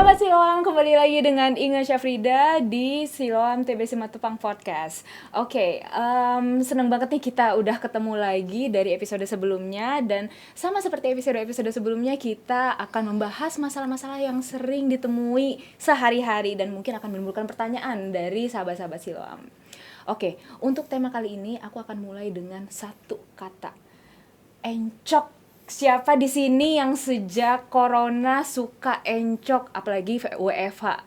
Sahabat Siloam, kembali lagi dengan Inge Syafrida di Siloam TB Simatupang Podcast. Seneng banget nih kita udah ketemu lagi dari episode sebelumnya. Dan sama seperti episode-episode sebelumnya, kita akan membahas masalah-masalah yang sering ditemui sehari-hari dan mungkin akan menimbulkan pertanyaan dari sahabat-sahabat Siloam. Untuk tema kali ini aku akan mulai dengan satu kata. Encok. Siapa di sini yang sejak corona suka encok, apalagi WFH?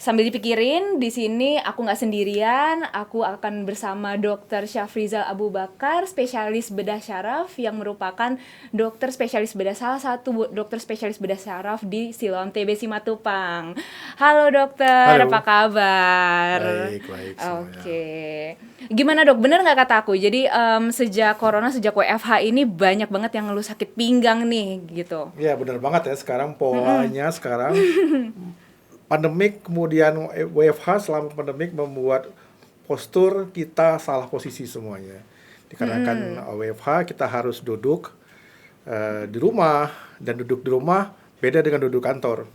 Sambil dipikirin, di sini aku nggak sendirian. Aku akan bersama Dr. Syafrizal Abu Bakar, spesialis bedah syaraf yang merupakan dokter spesialis bedah, salah satu dokter spesialis bedah syaraf di Siloam TB Simatupang. Halo dokter, Halo. apa kabar? Baik semuanya. Gimana dok, bener nggak kata aku? Jadi sejak corona, sejak WFH ini banyak banget yang ngeluh sakit pinggang nih gitu. Ya benar banget ya, sekarang polanya sekarang pandemik kemudian WFH selama pandemik membuat postur kita salah posisi semuanya. Dikarenakan WFH kita harus duduk di rumah, dan duduk di rumah beda dengan duduk kantor.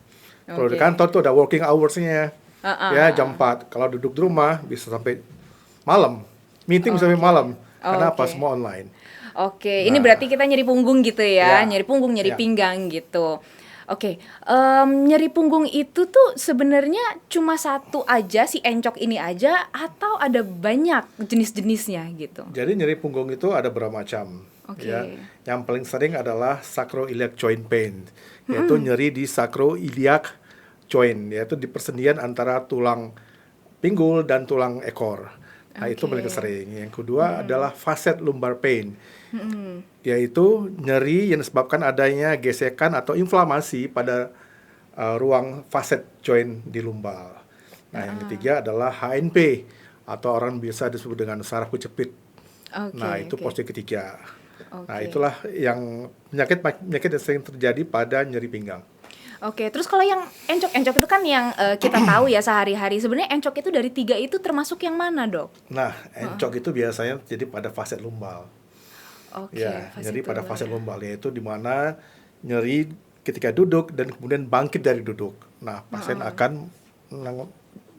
Kalau di kantor tuh ada working hours-nya. Ya jam 4. Kalau duduk di rumah bisa sampai malam. Meeting sampai malam. Karena apa? Semua online. Ini berarti kita nyeri punggung gitu ya, nyeri punggung, nyeri Ya. pinggang gitu. Nyeri punggung itu tuh sebenarnya cuma satu aja, si encok ini aja, atau ada banyak jenis-jenisnya gitu? Jadi nyeri punggung itu ada beberapa macam. Ya. Yang paling sering adalah sacroiliac joint pain, yaitu nyeri di sacroiliac joint, yaitu di persendian antara tulang pinggul dan tulang ekor. Nah, itu paling sering. Yang kedua adalah facet lumbar pain, yaitu nyeri yang disebabkan adanya gesekan atau inflamasi pada ruang facet joint di lumbar. Nah, yang ketiga adalah HNP, atau orang biasa disebut dengan saraf kejepit. Nah, itu posisi ketiga. Nah, itulah yang penyakit yang sering terjadi pada nyeri pinggang. Terus kalau yang encok itu kan yang kita tahu ya sehari-hari. Sebenarnya encok itu dari 3 itu termasuk yang mana, dok? Nah, encok itu biasanya jadi pada facet lumbal. Nyeri pada facet lumbal, yaitu di mana nyeri ketika duduk dan kemudian bangkit dari duduk. Nah, pasien akan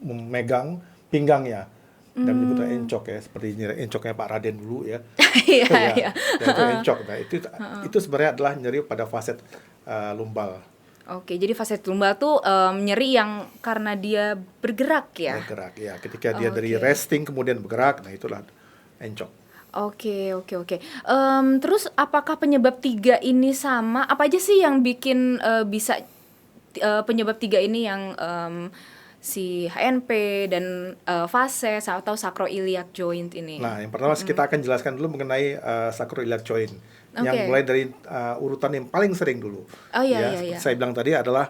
memegang pinggangnya dan menyebutnya encok ya, seperti nyeri encoknya Pak Raden dulu ya. Iya. Itu encok. Nah, itu sebenarnya adalah nyeri pada facet lumbal. Jadi facet lumbal tuh nyeri yang karena dia bergerak ya? Bergerak ya, ketika dia dari resting kemudian bergerak, nah itulah encok. Terus apakah penyebab 3 ini sama? Apa aja sih yang bikin bisa penyebab 3 ini yang si HNP dan facet atau sacroiliac joint ini? Nah, yang pertama kita akan jelaskan dulu mengenai sacroiliac joint. Yang mulai dari urutan yang paling sering dulu. Seperti saya bilang tadi adalah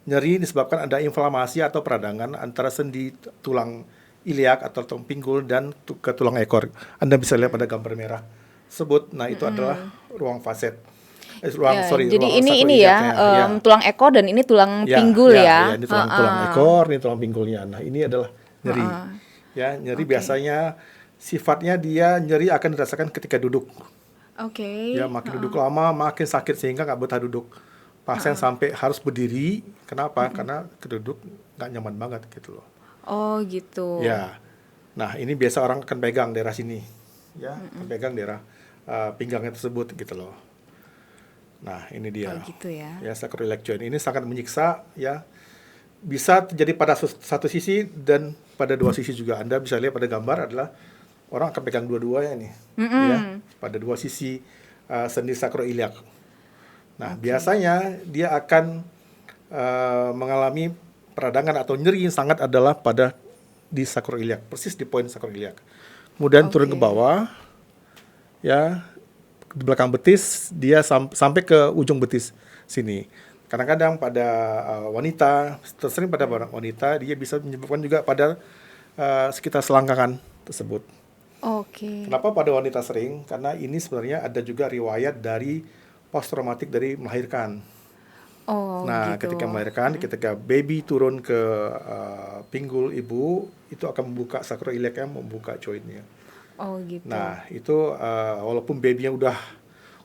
nyeri disebabkan ada inflamasi atau peradangan antara sendi tulang iliak atau tulang pinggul dan ke tulang ekor. Anda bisa lihat pada gambar merah tersebut. Nah, itu adalah ruang facet. Jadi ini ya, tulang ekor dan ini tulang pinggul ya. Ini tulang ekor, ini tulang pinggulnya. Nah, ini adalah nyeri. Nyeri biasanya sifatnya dia nyeri akan dirasakan ketika duduk. Makin duduk lama makin sakit sehingga nggak betah duduk. Pasien sampai harus berdiri. Kenapa? Karena keduduk nggak nyaman banget gitu loh. Oh gitu. Nah ini biasa orang akan pegang daerah sini, akan pegang daerah pinggangnya tersebut gitu loh. Nah ini dia. Sacroiliac joint ini sangat menyiksa ya. Bisa terjadi pada satu sisi dan pada dua sisi juga. Anda bisa lihat pada gambar adalah orang akan pegang dua-duanya nih, pada dua sisi sendi sacroiliac. Nah, biasanya dia akan mengalami peradangan atau nyeri yang sangat adalah pada di sacroiliac, persis di poin sacroiliac. Kemudian turun ke bawah, di belakang betis, dia sampai ke ujung betis sini. Kadang-kadang pada wanita, tersering pada wanita, dia bisa menyebabkan juga pada sekitar selangkangan tersebut. Kenapa pada wanita sering? Karena ini sebenarnya ada juga riwayat dari post traumatik dari melahirkan. Ketika melahirkan, ketika baby turun ke pinggul ibu, itu akan membuka sacroiliacnya, membuka jointnya. Nah, itu walaupun babynya udah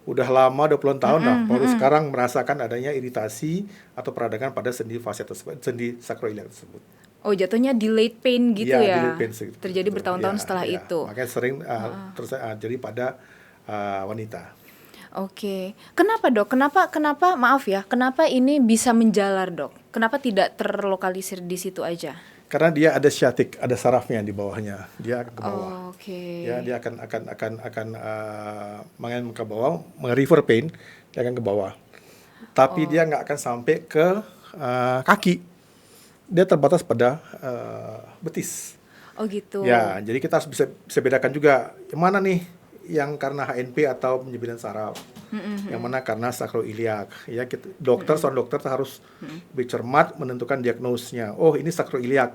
udah lama 20 tahun lah, baru sekarang merasakan adanya iritasi atau peradangan pada sendi fascia tersebut, sendi sakroiliak tersebut. Oh, jatuhnya delayed pain gitu Iya, ya. delayed pain Terjadi gitu. bertahun-tahun setelah Iya. itu. Makanya sering terjadi pada wanita. Oke. Kenapa, Dok? Kenapa maaf ya, kenapa ini bisa menjalar, Dok? Kenapa tidak terlokalisir di situ aja? Karena dia ada sciatic, ada sarafnya di bawahnya, dia akan ke bawah. Oke. Ya, dia akan main ke bawah, refer pain, dia akan ke bawah. Tapi dia nggak akan sampai ke kaki. Dia terbatas pada betis. Oh gitu. Ya, jadi kita harus bisa bedakan juga yang mana nih yang karena HNP atau penyebedan saraf, yang mana karena sakroiliak. Ya, seorang dokter harus lebih cermat menentukan diagnosnya. Oh, ini sakroiliak,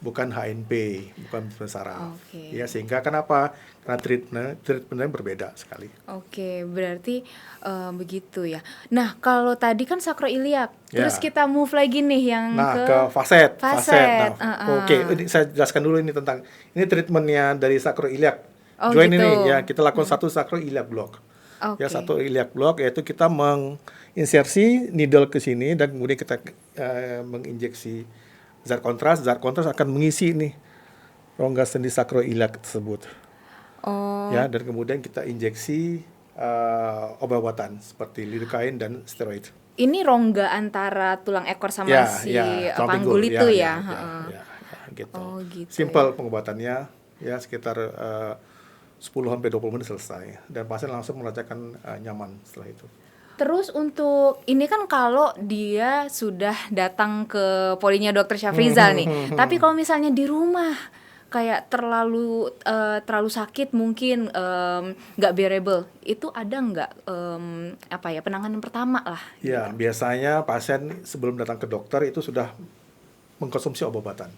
bukan HNP, bukan penyebedan saraf. Oke. Ya, sehingga kenapa? Karena treatmentnya berbeda sekali. Oke, berarti begitu ya. Nah, kalau tadi kan sakroiliak, Ya. terus kita move lagi nih yang Ke facet. Facet. Nah, oke, ini saya jelaskan dulu ini tentang ini treatmentnya dari sakroiliak. Oh, Joint gitu. ini ya, kita lakukan satu sakroiliak block. Oke. Ya, satu iliac block, yaitu kita menginsersi needle ke sini dan kemudian kita menginjeksi zat kontras. Zat kontras akan mengisi nih rongga sendi sakroiliak tersebut. Oh. Ya, dan kemudian kita injeksi obat-obatan seperti lidocaine dan steroid. Ini rongga antara tulang ekor sama si tulang panggul pinggul. itu ya. Gitu. Oh, gitu. Simple pengobatannya, ya sekitar 10-20 menit selesai, dan pasien langsung merasakan nyaman setelah itu. Terus untuk ini kan kalau dia sudah datang ke polinya Dokter Syafrizal nih, tapi kalau misalnya di rumah kayak terlalu sakit mungkin nggak bearable, itu ada nggak penanganan pertama lah? Ya, biasanya pasien sebelum datang ke dokter itu sudah mengkonsumsi obat-obatan.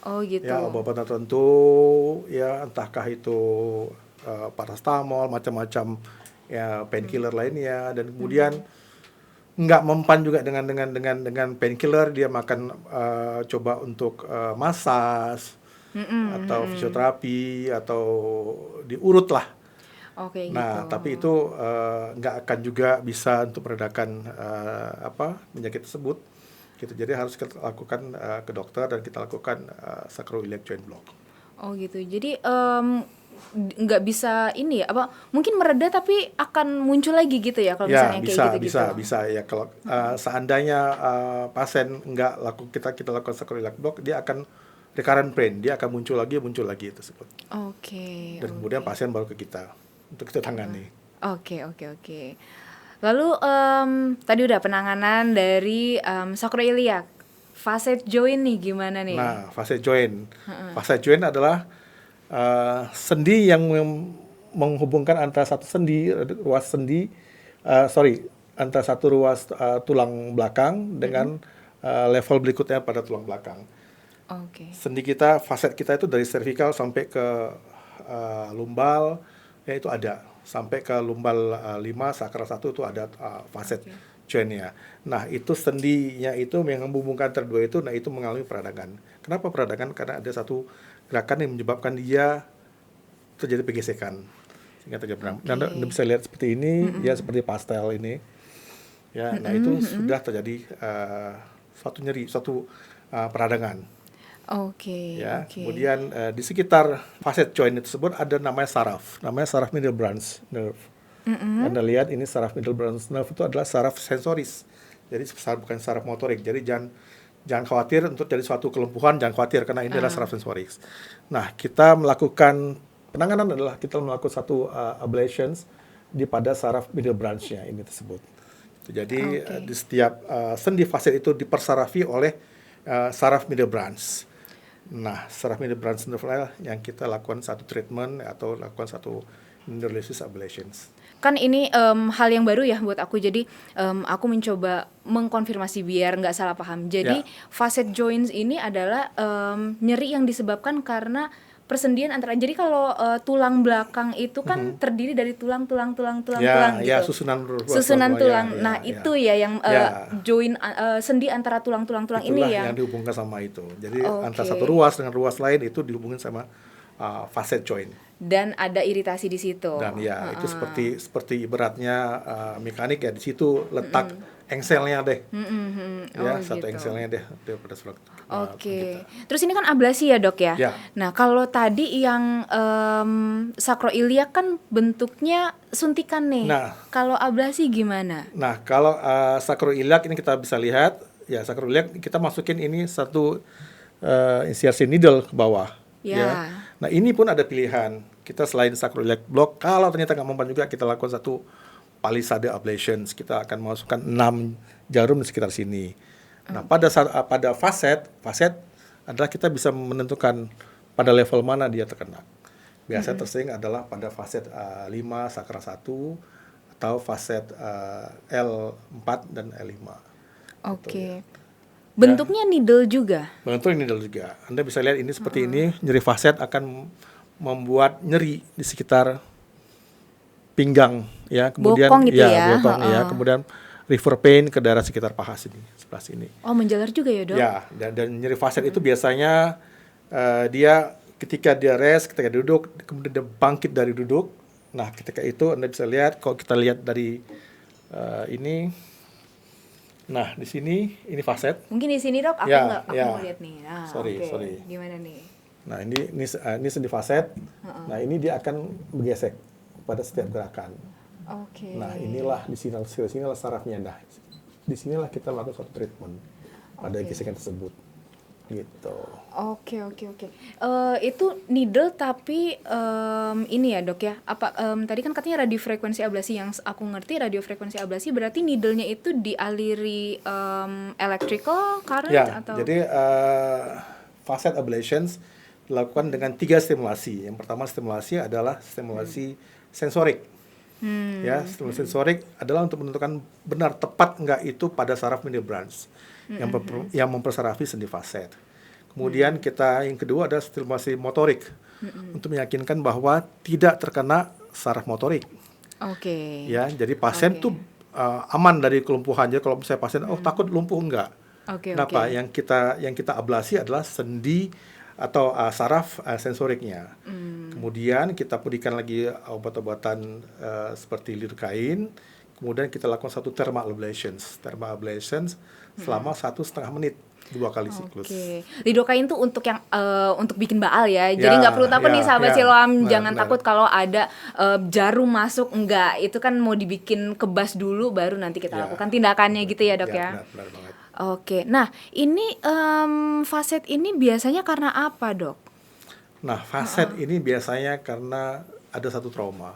Oh gitu. Ya, obat-obatan tertentu, ya entahkah itu paracetamol, macam-macam ya painkiller lainnya, dan kemudian nggak mempan juga dengan painkiller, dia makan coba untuk massage atau fisioterapi atau diurut lah. Oke, Nah, gitu. tapi itu nggak akan juga bisa untuk meredakan penyakit tersebut. Gitu. Jadi harus kita lakukan ke dokter dan kita lakukan sacroiliac joint block. Oh gitu. Jadi nggak bisa ini ya, mungkin mereda tapi akan muncul lagi gitu ya kalau misalnya kayak gitu. Bisa ya, kalau seandainya pasien nggak kita lakukan sacroiliac block, dia akan recurrent pain, dia akan muncul lagi tersebut. Oke. Dan kemudian pasien baru ke kita untuk kita tangani. Oke. Lalu tadi udah penanganan dari sakroiliak. Facet joint nih gimana nih? Nah, facet joint. Facet joint adalah sendi yang menghubungkan antara satu antara satu ruas tulang belakang dengan level berikutnya pada tulang belakang. Oke. Sendi kita, facet kita itu dari cervical sampai ke lumbal, ya itu ada. Sampai ke lumbal 5, sakral 1 itu ada facet jointnya. Nah, itu sendinya itu yang menghubungkan antara dua itu, nah itu mengalami peradangan. Kenapa peradangan? Karena ada satu gerakan yang menyebabkan dia terjadi pergesekan. Sehingga terjadi peradangan. Anda bisa lihat seperti ini, ya seperti pastel ini. Ya, nah itu sudah terjadi suatu nyeri, suatu peradangan. Oke. Ya, kemudian di sekitar facet joint tersebut ada namanya saraf middle branch nerve. Anda lihat ini saraf middle branch nerve itu adalah saraf sensoris. Jadi bukan saraf motorik. Jadi jangan khawatir untuk jadi suatu kelumpuhan, jangan khawatir karena ini adalah saraf sensoris. Nah, kita melakukan penanganan adalah kita melakukan satu ablations di pada saraf middle branch-nya ini tersebut. Jadi di setiap sendi facet itu dipersarafi oleh saraf middle branch. Nah, saraf middle branch nerve yang kita lakukan satu treatment atau lakukan satu neurolysis ablations. Kan ini hal yang baru ya buat aku, jadi aku mencoba mengkonfirmasi biar nggak salah paham. Jadi facet joints ini adalah nyeri yang disebabkan karena persendian antara, jadi kalau tulang belakang itu kan terdiri dari tulang gitu. Ya, susunan tulang. Nah, itu ya yang join sendi antara tulang ini yang dihubungkan sama itu. Jadi antara satu ruas dengan ruas lain itu dihubungkan sama facet joint. dan ada iritasi di situ. Dan ya itu seperti ibaratnya mekanik ya, di situ letak engselnya deh. Ya, satu gitu. engselnya deh pada surat. Oke. Terus ini kan ablasi ya, Dok ya? Ya. Nah, kalau tadi yang sakroiliak kan bentuknya suntikan nih. Nah. Kalau ablasi gimana? Nah, kalau sakroiliak ini kita bisa lihat, ya sakroiliak kita masukin ini satu insertion needle ke bawah. Ya. Nah, ini pun ada pilihan. Kita selain sakroiliak block, kalau ternyata nggak mempan juga, kita lakukan satu palisade ablations. Kita akan masukkan 6 jarum di sekitar sini. Nah, pada facet adalah kita bisa menentukan pada level mana dia terkena. Biasanya tersering adalah pada facet 5 sakra 1 atau facet L4 dan L5. Oke. Gitu, ya. Bentuknya needle juga? Bentuknya needle juga. Anda bisa lihat ini seperti ini, nyeri facet akan membuat nyeri di sekitar pinggang ya, kemudian bokong gitu ya. Bokong ya, kemudian river pain ke daerah sekitar paha sini, sebelah sini. Oh, menjalar juga ya, Dok? Ya, dan nyeri facet itu biasanya dia ketika dia rest, ketika duduk, kemudian dia bangkit dari duduk. Nah, ketika itu Anda bisa lihat, kalau kita lihat dari ini, nah di sini ini facet. Mungkin di sini, Dok, aku mau lihat nih. Nah, sorry. Gimana nih? Nah, ini sendi facet. Nah, ini dia akan bergesek pada setiap gerakan. Oke. Nah, inilah sinilah sarafnya. Nah, disinilah kita melakukan suatu treatment pada gesekan tersebut. Gitu. Oke. Itu needle tapi ini ya, Dok ya. Apa tadi kan katanya radiofrekuensi ablasi, yang aku ngerti radiofrekuensi ablasi berarti needle-nya itu dialiri electrical current Ya, atau? jadi facet ablations dilakukan dengan 3 stimulasi. Yang pertama stimulasi adalah stimulasi sensorik. Ya, stimulasi sensorik adalah untuk menentukan benar tepat enggak itu pada saraf medial branch yang mempersarafi sendi facet. Kemudian yang kedua adalah stimulasi motorik untuk meyakinkan bahwa tidak terkena saraf motorik. Oke. Ya, jadi pasien tuh aman dari kelumpuhan. Jadi kalau misalnya pasien takut lumpuh enggak. Kenapa? Yang kita ablasi adalah sendi atau saraf sensoriknya. Kemudian kita berikan lagi obat-obatan seperti lidocaine. Kemudian kita lakukan satu thermal ablations selama 1,5 menit 2 kali siklus. Oke. Lidocaine tuh untuk yang untuk bikin baal ya. Jadi nggak perlu takut nih sahabat Siloam, jangan takut kalau ada jarum masuk, enggak. Itu kan mau dibikin kebas dulu baru nanti kita lakukan tindakannya gitu ya, Dok ya. Benar banget. Oke. Nah, ini facet ini biasanya karena apa, Dok? Nah, facet ini biasanya karena ada satu trauma.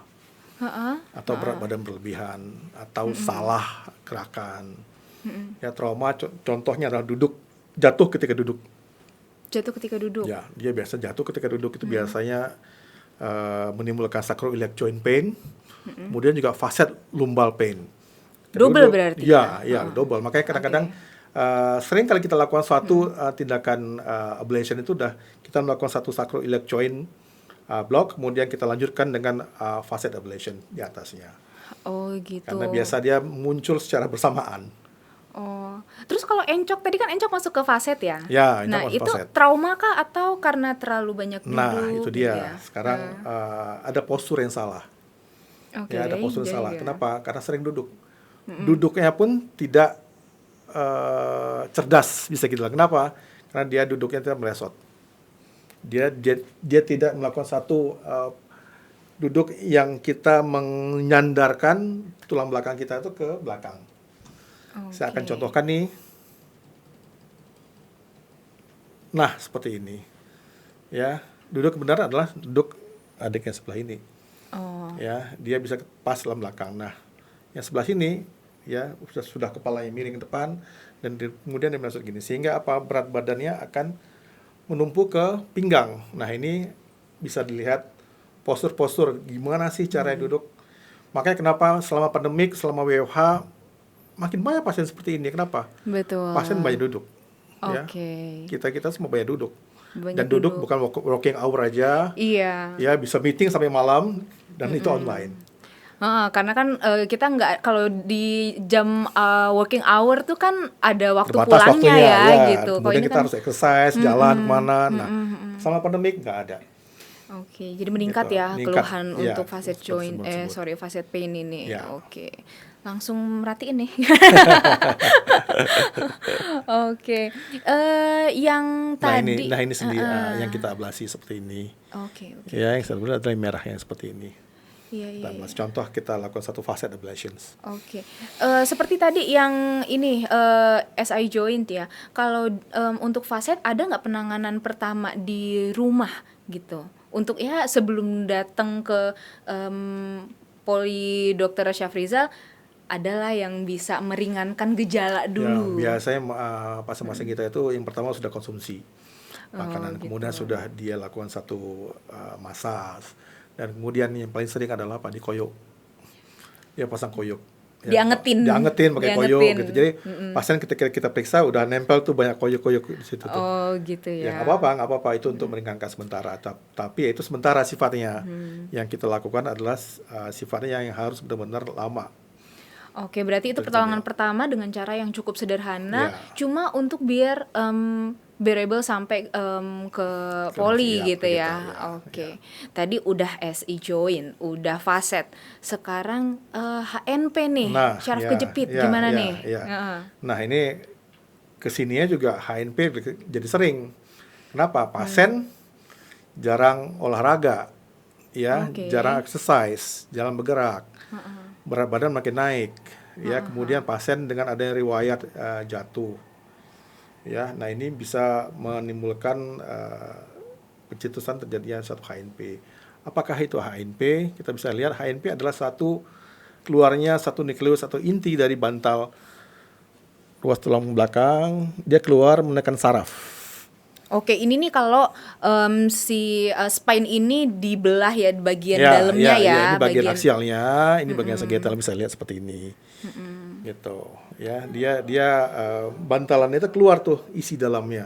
Atau berat badan berlebihan atau salah gerakan. Ya, trauma contohnya adalah jatuh ketika duduk. Ya, dia biasa jatuh ketika duduk itu biasanya menimbulkan sacroiliac joint pain. Kemudian juga facet lumbal pain. Double berarti. Ya, double. Makanya kadang-kadang sering kali kita lakukan suatu tindakan ablation itu kita melakukan satu sacroiliac joint block, kemudian kita lanjutkan dengan facet ablation di atasnya. Oh, gitu. Karena biasa dia muncul secara bersamaan. Oh, terus kalau encok tadi kan encok masuk ke facet ya? Ya, nah itu facet. Trauma kah atau karena terlalu banyak duduk? Nah, itu dia. Gitu ya? Sekarang ada postur yang salah. Ya, ada postur yang salah. Kenapa? Karena sering duduk. Duduknya pun tidak cerdas, bisa kita bilang. Kenapa? Karena dia duduknya tidak melesot. Dia tidak melakukan satu duduk yang kita menyandarkan tulang belakang kita itu ke belakang. Saya akan contohkan nih. Nah, seperti ini. Ya, duduk benar adalah duduk adiknya sebelah ini. Ya, dia bisa pas dalam belakang. Nah, yang sebelah sini ya sudah kepalanya miring ke depan dan kemudian dia masuk gini, sehingga berat badannya akan menumpuk ke pinggang. Nah, ini bisa dilihat postur-postur gimana sih cara duduk. Makanya kenapa selama pandemik, selama WFH makin banyak pasien seperti ini. Kenapa? Betul. Pasien banyak duduk. Ya. Kita semua banyak duduk. Dan duduk bukan working hour aja. Iya. Ya, bisa meeting sampai malam dan itu online. Karena kan kita nggak, kalau di jam working hour tuh kan ada waktu terbatas pulangnya waktunya, ya gitu. Kemudian kita harus exercise, jalan kemana. Nah, sama pandemik nggak ada. Oke, jadi meningkat gitu. ya Meningkat, keluhan ya, untuk facet joint, tersebut. facet pain ini. Ya. Oke, langsung merhatiin nih. Oke, yang tadi, Nah ini sendiri yang heeh. kita ablasi seperti ini. Oke, oke, Ya, yang oke. sebenarnya adalah yang merah yang seperti ini. Iya, Kita iya, iya. ablasi. Contoh kita lakukan satu facet ablations. Oke, seperti tadi yang ini, SI joint ya. Kalau, untuk facet ada nggak penanganan pertama di rumah gitu? Untuk ya sebelum datang ke, poli Dokter Syafrizal, adalah yang bisa meringankan gejala Ya, dulu. biasanya pasien-pasien kita itu yang pertama sudah konsumsi Oh makanan, gitu. kemudian sudah dia lakukan satu massage, dan kemudian yang paling sering adalah apa, dikoyok. Dia pasang koyok. Ya, Diangetin, diangetin pakai koyok diangetin. gitu. Jadi pasien ketika kita periksa udah nempel tuh banyak koyok-koyok di situ tuh. Oh gitu Ya ya. nggak apa-apa itu untuk meringankan sementara. Tapi ya itu sementara sifatnya. Yang kita lakukan adalah sifatnya yang harus benar-benar lama Oke, berarti itu terjadi. pertolongan pertama dengan cara yang cukup sederhana, Ya. cuma untuk biar bearable sampai ke Ke poli ya, gitu ke kita, ya. ya, Oke, tadi udah SI joint, udah facet, sekarang HNP nih, Nah, syaraf kejepit, gimana nih? Heeh. Nah, ini kesininya juga HNP jadi sering. Kenapa? Pasien jarang olahraga, ya, Oke. jarang exercise, jarang bergerak, berat badan makin naik, ya. Kemudian pasien dengan adanya riwayat jatuh, ya. Nah, ini bisa menimbulkan pencetusan terjadinya suatu HNP. Apakah itu HNP? Kita bisa lihat HNP adalah keluarnya satu nukleus atau inti dari bantal ruas tulang belakang, dia keluar menekan saraf. Oke, ini nih kalau si spine ini dibelah ya di bagian dalamnya ya, Ini bagian aksialnya, ini bagian sagittal, bisa lihat seperti ini. Gitu, ya. Dia bantalan itu keluar tuh isi dalamnya.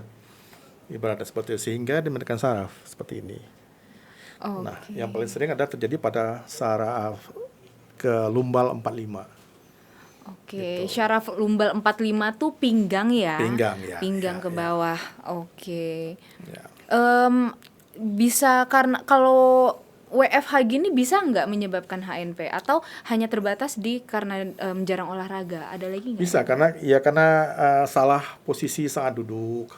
Ibaratnya seperti itu, sehingga dia menekan saraf seperti ini. Nah, Oke. yang paling sering ada terjadi pada saraf ke lumbal 45. Oke, syaraf lumbal 45 tuh pinggang ya? Pinggang, ya, Pinggang ya, ke ya. bawah. Oke. Ya. Bisa karena kalau WFH gini bisa nggak menyebabkan HNP atau hanya terbatas di karena jarang olahraga? Ada lagi nggak? Bisa karena salah posisi saat duduk.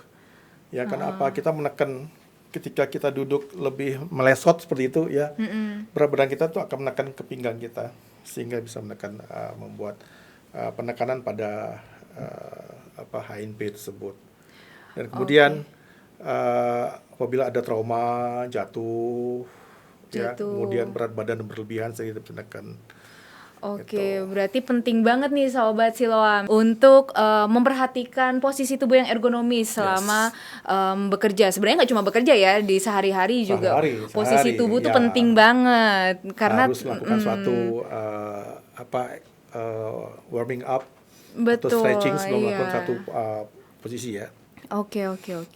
Ya karena apa? Kita menekan ketika kita duduk lebih melesot seperti itu ya. Berat badan kita tuh akan menekan ke pinggang kita sehingga bisa menekan membuat penekanan pada HNP tersebut. Dan kemudian apabila ada trauma, jatuh, ya, kemudian berat badan berlebihan sehingga bisa menekan. Oke, berarti penting banget nih Sobat Siloam untuk memperhatikan posisi tubuh yang ergonomis selama bekerja. Sebenarnya nggak cuma bekerja ya, di sehari-hari juga posisi tubuh tuh ya, penting banget karena harus melakukan suatu warming up atau betul, stretching sebelum iya. melakukan satu posisi ya. Oke.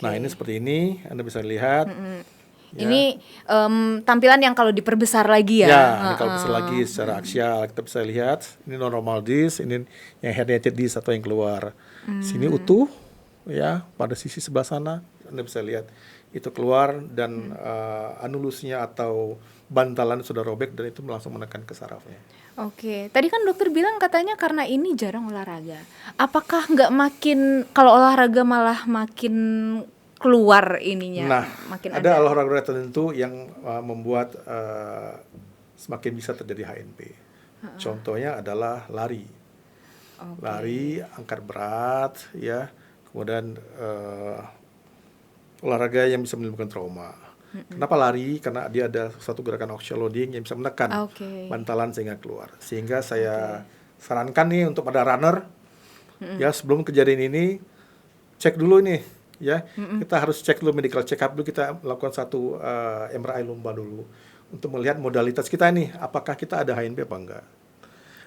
Nah ini seperti ini, Anda bisa lihat. Ya. Ini tampilan yang kalau diperbesar lagi ya. Ini kalau besar lagi secara aksial kita bisa lihat. Ini normal disc, ini yang herniated disc atau yang keluar. Sini utuh, ya, pada sisi sebelah sana Anda bisa lihat itu keluar dan anulusnya atau bantalan sudah robek dan itu langsung menekan ke sarafnya. Oke, tadi kan dokter bilang katanya karena ini jarang olahraga. Apakah nggak makin kalau olahraga malah makin keluar ininya? Nah, makin ada olahraga tertentu yang membuat semakin bisa terjadi HNP. Contohnya adalah lari. Lari, angkat berat, ya. Kemudian olahraga yang bisa menimbulkan trauma. Kenapa lari? Karena dia ada satu gerakan axial loading yang bisa menekan bantalan sehingga keluar. Sehingga saya sarankan nih untuk pada runner, ya sebelum kejadian ini cek dulu nih, ya kita harus cek dulu medical check up dulu, kita lakukan satu MRI lumbar dulu untuk melihat modalitas kita nih, apakah kita ada HNP apa enggak.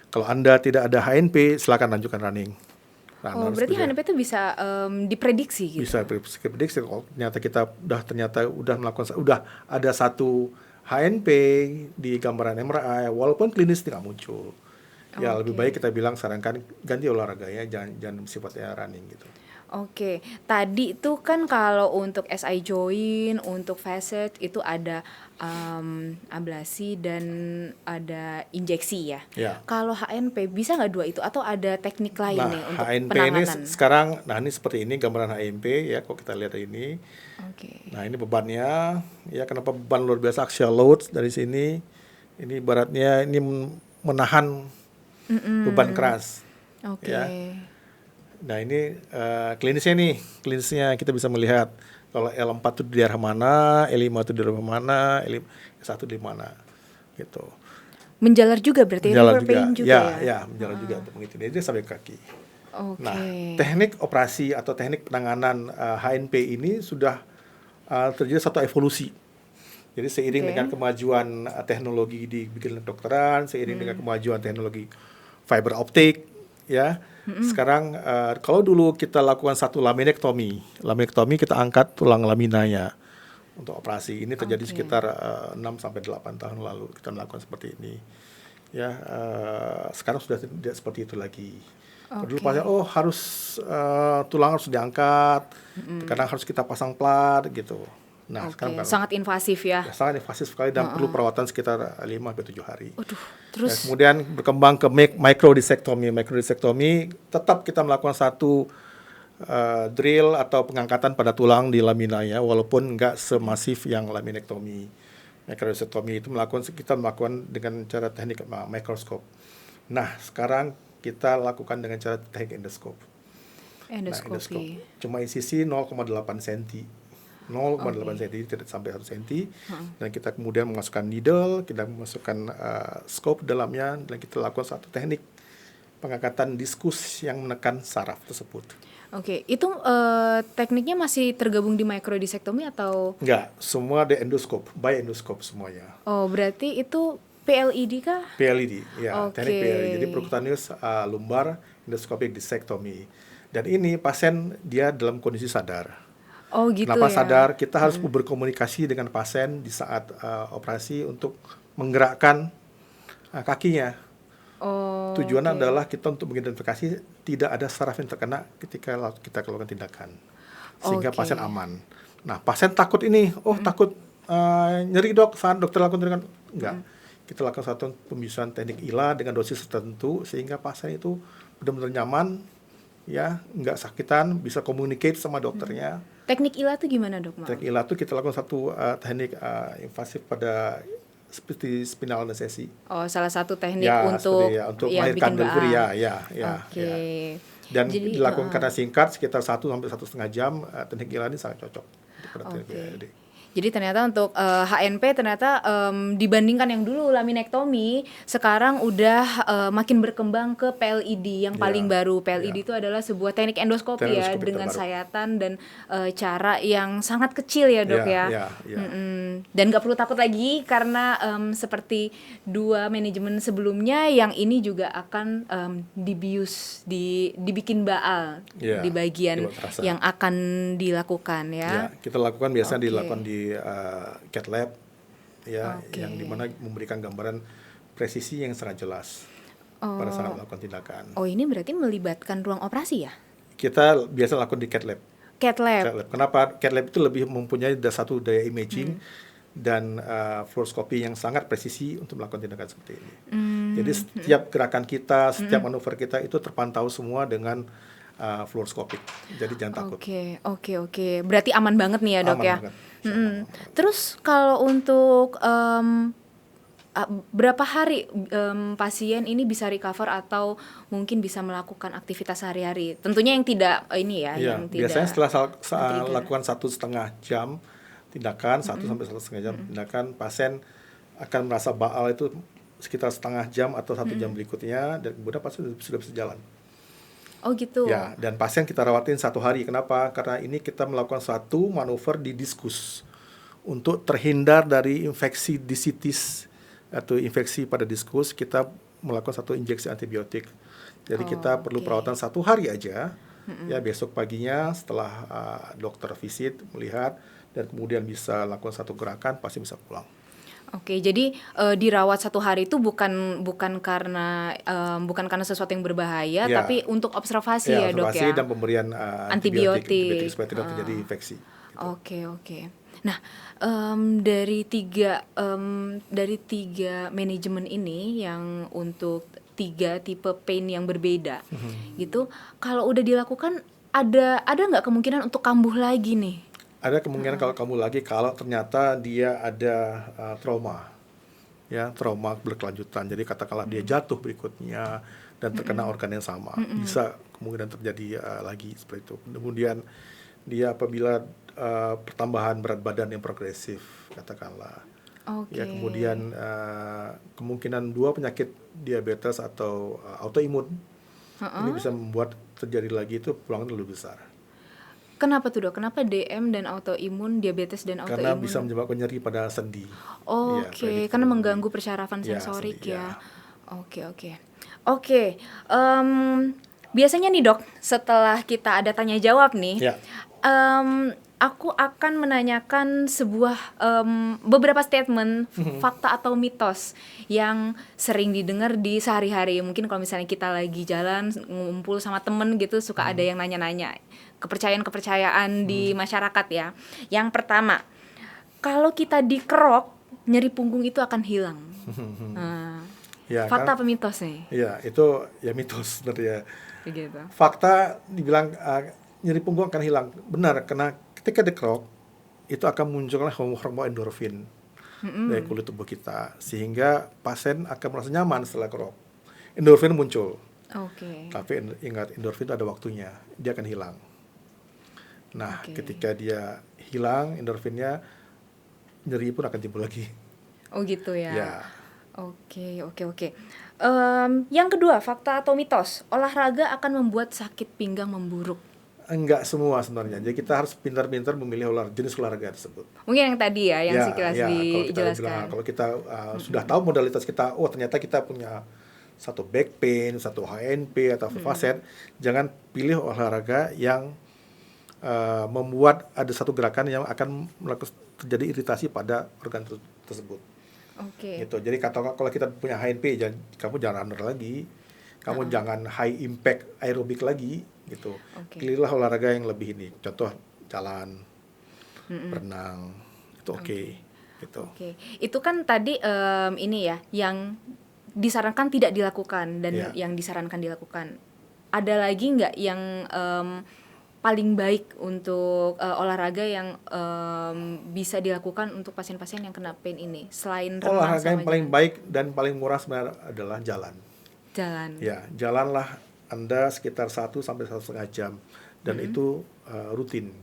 Kalau Anda tidak ada HNP, silakan lanjutkan running. Berarti HNP itu bisa diprediksi gitu? Bisa diprediksi. Kalau ternyata udah ada satu HNP di gambaran MRI, walaupun klinis tidak muncul. Ya lebih baik kita bilang sarankan ganti olahraganya, jangan sifatnya running gitu. Oke, tadi itu kan kalau untuk SI joint, untuk facet itu ada ablasi dan ada injeksi ya. Ya. Kalau HNP bisa nggak dua itu atau ada teknik lain Nah, nih untuk HNP ini penanganan? sekarang, nah ini seperti ini gambaran HNP ya, kalau kita lihat ini. Oke. Nah, ini bebannya, ya kenapa beban luar biasa axial load dari sini. Ini ibaratnya ini menahan beban keras, Oke. ya. Nah, ini klinisnya kita bisa melihat kalau L4 itu di daerah mana, L5 itu di daerah mana, L1 di mana, gitu. Menjalar juga berarti Menjalar liver pain juga ya? ya menjalar juga untuk mengikuti dia sampai kaki. Nah, Oke. teknik operasi atau teknik penanganan HNP ini sudah terjadi satu evolusi. Jadi seiring Oke. dengan kemajuan teknologi di bidang kedokteran, seiring dengan kemajuan teknologi fiber optik, ya. Sekarang kalau dulu kita lakukan satu laminektomi kita angkat tulang laminanya untuk operasi. Ini terjadi Oke. sekitar 6 sampai 8 tahun lalu kita melakukan seperti ini. Ya, sekarang sudah tidak seperti itu lagi. Dulu pasien harus tulang harus diangkat, kadang harus kita pasang plat gitu. Nah, sekarang Oke, kan sangat invasif ya. sangat invasif sekali dan perlu perawatan sekitar 5 sampai 7 hari. Waduh, Dan terus kemudian berkembang ke microdisectomy. Microdisectomy tetap kita melakukan satu drill atau pengangkatan pada tulang di laminanya walaupun nggak semasif yang laminektomi. Microdisectomy itu kita melakukan dengan cara teknik mikroskop. Nah, sekarang kita lakukan dengan cara teknik endoskop. Nah, endoskop endoskopi. cuma incisi 0,8 cm. 0,8 cm tidak sampai 1 cm. Dan kita kemudian memasukkan needle, kita memasukkan scope dalamnya dan kita lakukan satu teknik pengangkatan diskus yang menekan saraf tersebut. Oke, itu tekniknya masih tergabung di microdisectomy atau? Enggak, semua ada endoskop, by endoskop semuanya. Oh, berarti itu PLED kah? PLED, ya, Oke. teknik PLED. Jadi percutaneous lumbar endoscopic discectomy. Dan ini pasien dia dalam kondisi sadar. Oh, gitu Kenapa ya. sadar? Kita harus berkomunikasi dengan pasien di saat operasi untuk menggerakkan kakinya. Oh. Tujuannya oke. adalah kita untuk mengidentifikasi tidak ada saraf yang terkena ketika kita lakukan tindakan, sehingga Oke. pasien aman. Nah, pasien takut ini, takut nyeri dok saat dokter lakukan tindakan. Enggak, kita lakukan satu pembiusan teknik ILA dengan dosis tertentu sehingga pasien itu benar-benar nyaman, ya, nggak sakitan, bisa communicate sama dokternya. Teknik ILA itu gimana, Dok? Maaf. Teknik ILA itu kita lakukan satu teknik invasif pada seperti spinal anestesi. Oh, salah satu teknik Ya, untuk untuk ya, melahirkan bikin delivery baal. ya. Oke. Dan Jadi, dilakukan karena singkat sekitar 1 sampai 1,5 jam, teknik ILA ini sangat cocok untuk teknik Oke. PLD. Jadi ternyata untuk HNP ternyata dibandingkan yang dulu laminektomi, sekarang udah makin berkembang ke PLED yang paling baru. PLED itu adalah sebuah teknik endoskopi ya Endoskopi dengan terbaru. sayatan dan cara yang sangat kecil ya, Dok ya. Ya. Dan gak perlu takut lagi karena seperti dua manajemen sebelumnya, yang ini juga akan dibius, dibikin baal Ya, di bagian coba terasa. yang akan dilakukan Ya, kita lakukan biasanya Oke. dilakukan di CAT lab, ya, Oke. yang dimana memberikan gambaran presisi yang sangat jelas pada saat melakukan tindakan. Oh, ini berarti melibatkan ruang operasi ya? Kita biasa lakukan di CAT lab. CAT lab. CAT lab. Kenapa? CAT lab itu lebih mempunyai satu daya imaging dan fluoroskopi yang sangat presisi untuk melakukan tindakan seperti ini. Jadi setiap gerakan kita, setiap manuver kita itu terpantau semua dengan fluoroskopik. Jadi jangan takut. Oke. Berarti aman banget nih ya, Dok, Aman ya? banget. Terus kalau untuk berapa hari pasien ini bisa recover atau mungkin bisa melakukan aktivitas sehari-hari? Tentunya yang tidak ini ya, Iya, yang tidak. biasanya setelah trigger. lakukan 1,5 jam tindakan, 1 sampai 1,5 jam tindakan, pasien akan merasa baal itu sekitar setengah jam atau 1 jam berikutnya, dan kemudian pasien sudah bisa jalan. Oh, gitu. Ya, dan pasien kita rawatin 1 hari. Kenapa? Karena ini kita melakukan satu manuver di diskus untuk terhindar dari infeksi disitis atau infeksi pada diskus. Kita melakukan satu injeksi antibiotik. Jadi kita perlu perawatan 1 hari aja. Ya, besok paginya setelah dokter visit melihat dan kemudian bisa lakukan satu gerakan, pasti bisa pulang. Oke, jadi dirawat 1 hari itu bukan karena sesuatu yang berbahaya, Ya, tapi untuk observasi ya ya dok observasi ya, dan pemberian antibiotik antibiotik. supaya tidak terjadi infeksi. Gitu. Oke oke. Nah, dari tiga manajemen ini yang untuk 3 tipe pain yang berbeda, gitu, kalau udah dilakukan ada nggak kemungkinan untuk kambuh lagi nih? Ada kemungkinan kalau kamu lagi kalau ternyata dia ada trauma, ya trauma berkelanjutan. Jadi katakanlah dia jatuh berikutnya dan terkena organ yang sama, bisa kemungkinan terjadi lagi seperti itu. Kemudian dia apabila pertambahan berat badan yang progresif, katakanlah, Oke. ya kemudian kemungkinan 2 penyakit diabetes atau autoimun ini bisa membuat terjadi lagi itu peluangnya lebih besar. Kenapa tuh dok? Kenapa DM dan autoimun, diabetes dan Karena bisa autoimun? menyebabkan nyeri pada sendi. Ya, Oke, prediksi karena sendi. mengganggu persyarafan Ya, sensorik sendi. ya. Ya. Oke, oke. Oke, biasanya nih dok, setelah kita ada tanya jawab nih, Ya. aku akan menanyakan beberapa statement fakta atau mitos yang sering didengar di sehari-hari. Mungkin kalau misalnya kita lagi jalan ngumpul sama temen gitu, suka ada yang nanya-nanya kepercayaan-kepercayaan di masyarakat ya. Yang pertama, kalau kita dikerok, nyeri punggung itu akan hilang. Nah, Ya, fakta kan? apa mitos nih? Ya, itu ya mitos sebenarnya. Begitu. Fakta dibilang nyeri punggung akan hilang. Benar, karena ketika dikerok itu akan muncullah hormon endorfin dari kulit tubuh kita, sehingga pasien akan merasa nyaman setelah kerok. Endorfin muncul, Oke. tapi ingat endorfin itu ada waktunya, dia akan hilang. Nah, Oke. ketika dia hilang endorfinnya, nyeri pun akan timbul lagi. Oh gitu ya. Ya. Oke, oke, oke. Yang kedua, fakta atau mitos, olahraga akan membuat sakit pinggang memburuk. Enggak semua sebenarnya. Jadi kita harus pintar-pintar memilih jenis olahraga tersebut. Mungkin yang tadi ya, yang sekilas Kalau kita sudah tahu modalitas kita, oh ternyata kita punya satu back pain, satu HNP atau facet, jangan pilih olahraga yang membuat ada satu gerakan yang akan terjadi iritasi pada organ tersebut. Oke. Gitu. Jadi kalau kita punya HNP, kamu jangan runner lagi, kamu jangan high impact aerobik lagi, gitu. Oke. Pilihlah olahraga yang lebih ini. Contoh jalan, berenang, itu oke. Gitu. Oke. Itu kan tadi ini ya, yang disarankan tidak dilakukan dan Ya. yang disarankan dilakukan. Ada lagi nggak yang paling baik untuk olahraga yang bisa dilakukan untuk pasien-pasien yang kena pain ini selain renang Olahraga yang sama paling jalan? baik dan paling murah sebenarnya adalah jalan. Jalan. Ya, jalanlah Anda sekitar 1 sampai 1,5 jam dan itu rutin.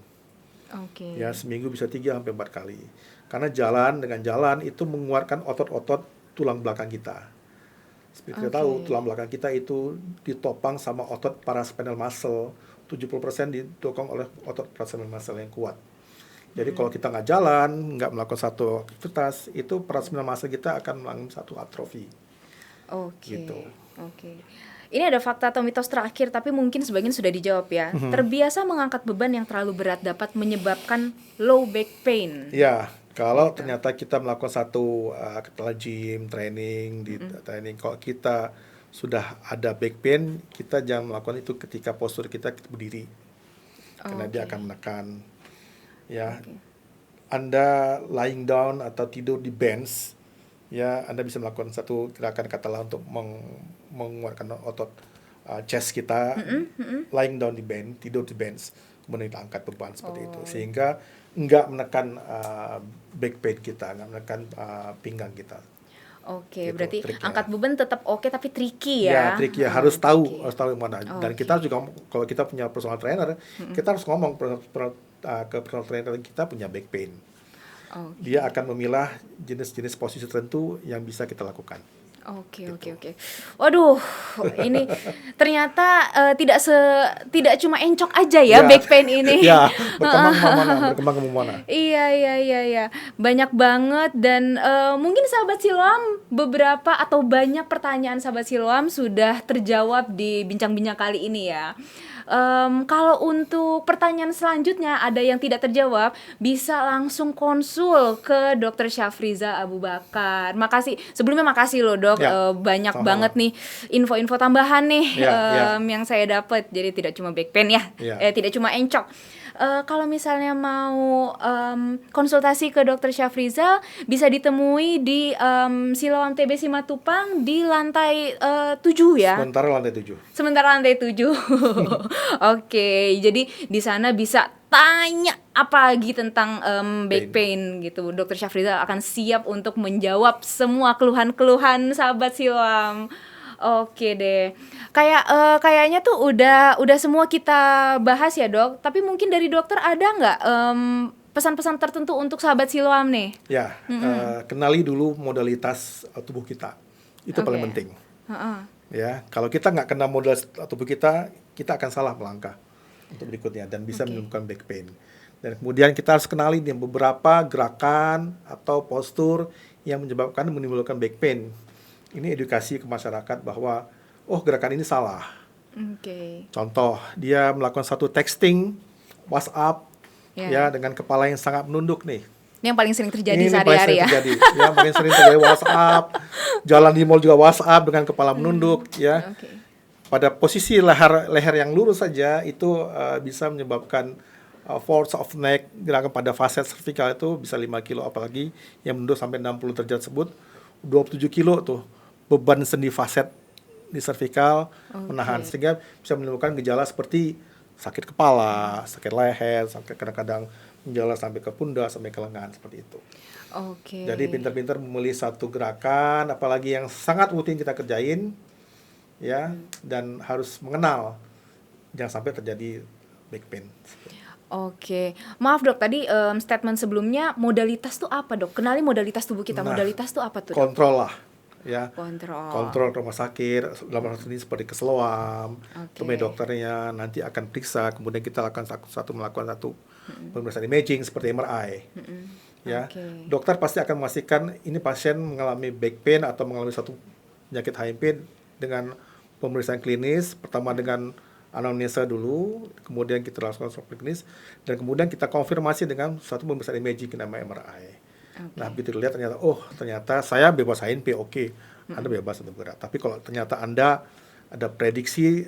Oke. Ya, seminggu bisa 3 sampai 4 kali. Karena dengan jalan itu menguatkan otot-otot tulang belakang kita. Seperti kita tahu, tulang belakang kita itu ditopang sama otot paraspinal muscle. 70% didukung oleh otot paraspinal muscle yang kuat. Jadi kalau kita nggak jalan, nggak melakukan satu aktivitas, itu paraspinal muscle kita akan mengalami satu atrofi. Oke. Gitu. Oke. Ini ada fakta atau mitos terakhir, tapi mungkin sebagian sudah dijawab ya. Terbiasa mengangkat beban yang terlalu berat dapat menyebabkan low back pain. Ya, kalau ternyata kita melakukan satu katakanlah gym, training, kalau kita sudah ada back pain, kita jangan melakukan itu ketika postur kita berdiri. Karena dia akan menekan. Ya. Anda lying down atau tidur di bench, ya Anda bisa melakukan satu gerakan katakanlah untuk menguatkan otot chest kita, lying down di bench, tidur di bench, kemudian kita angkat beban seperti itu, sehingga enggak menekan back pain kita, enggak menekan pinggang kita. Oke, Gitu, berarti triknya. angkat beban tetap oke tapi tricky Ya, ya. trik ya harus tahu yang mana. Dan kita juga kalau kita punya personal trainer, kita harus ngomong ke personal trainer kita punya back pain. Oke. Dia akan memilah jenis-jenis posisi tertentu yang bisa kita lakukan. Oke. Waduh, ini ternyata tidak cuma encok aja ya, Ya. back pain ini. Ya, berkembang kemana. Iya. Banyak banget dan mungkin sahabat Siloam beberapa atau banyak pertanyaan sahabat Siloam sudah terjawab di bincang-bincang kali ini ya. Kalau untuk pertanyaan selanjutnya ada yang tidak terjawab, bisa langsung konsul ke Dr. Syafriza Abu Bakar. Sebelumnya makasih loh dok, Ya, banyak sama-sama. banget nih info-info tambahan nih Ya. yang saya dapat. Jadi tidak cuma back pain ya, Ya. tidak cuma encok. Kalau misalnya mau konsultasi ke Dr. Syafriza, bisa ditemui di Siloam TB Simatupang di lantai 7 ya. Sementara lantai 7. Oke, jadi di sana bisa tanya apa lagi tentang back pain gitu. Dr. Syafriza akan siap untuk menjawab semua keluhan-keluhan sahabat Siloam. Oke deh. Kayaknya tuh udah semua kita bahas ya, Dok. Tapi mungkin dari dokter ada nggak pesan-pesan tertentu untuk sahabat Siloam nih? Ya, kenali dulu modalitas tubuh kita. Itu paling penting. Ya, kalau kita nggak kenal modalitas tubuh kita akan salah melangkah untuk berikutnya dan bisa menimbulkan back pain. Dan kemudian kita harus kenali nih beberapa gerakan atau postur yang menimbulkan back pain. Ini edukasi ke masyarakat bahwa gerakan ini salah. Contoh, dia melakukan satu texting WhatsApp ya dengan kepala yang sangat menunduk nih. Ini yang paling sering terjadi sehari-hari ya. Yang paling sering terjadi WhatsApp, jalan di mall juga WhatsApp dengan kepala menunduk ya. Pada posisi leher yang lurus saja itu bisa menyebabkan force of neck, gerakan pada faset cervical itu bisa 5 kilo, apalagi yang menunduk sampai 60 derajat tersebut 27 kilo tuh beban sendi faset di cervical menahan, sehingga bisa menimbulkan gejala seperti sakit kepala, sakit leher, sampai kadang-kadang menjalar sampai ke pundak, sampai ke lengan seperti itu. Jadi pintar-pintar memilih satu gerakan, apalagi yang sangat rutin kita kerjain, ya, dan harus mengenal jangan sampai terjadi back pain. Maaf dok, tadi statement sebelumnya modalitas tuh apa dok? Kenali modalitas tubuh kita. Modalitas tuh apa tuh dok? Kontrol lah. Ya, kontrol rumah sakit dalam hal ini seperti ke Siloam, temui dokternya, nanti akan periksa, kemudian kita akan melakukan satu pemeriksaan imaging seperti MRI. Ya, dokter pasti akan memastikan ini pasien mengalami back pain atau mengalami satu penyakit HMP dengan pemeriksaan klinis, pertama dengan anamnesa dulu, kemudian kita lakukan swab klinis, dan kemudian kita konfirmasi dengan suatu pemeriksaan imaging nama MRI. Nah, begitu dilihat ternyata saya bebas HNP, Anda bebas untuk bergerak. Tapi kalau ternyata Anda ada prediksi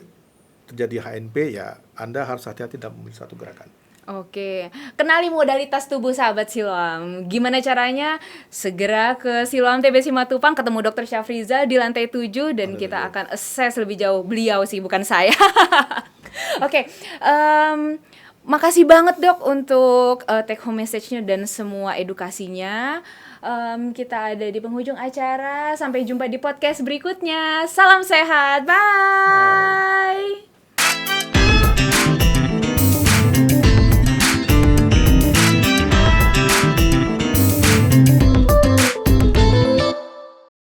terjadi HNP, ya Anda harus hati-hati dalam memilih satu gerakan. Kenali modalitas tubuh sahabat Siloam. Gimana caranya? Segera ke Siloam TB Simatupang, ketemu Dr. Syafriza di lantai 7 dan kita akan assess lebih jauh. Beliau sih, bukan saya. Makasih banget dok untuk take home message-nya dan semua edukasinya. Kita ada di penghujung acara. Sampai jumpa di podcast berikutnya. Salam sehat. Bye.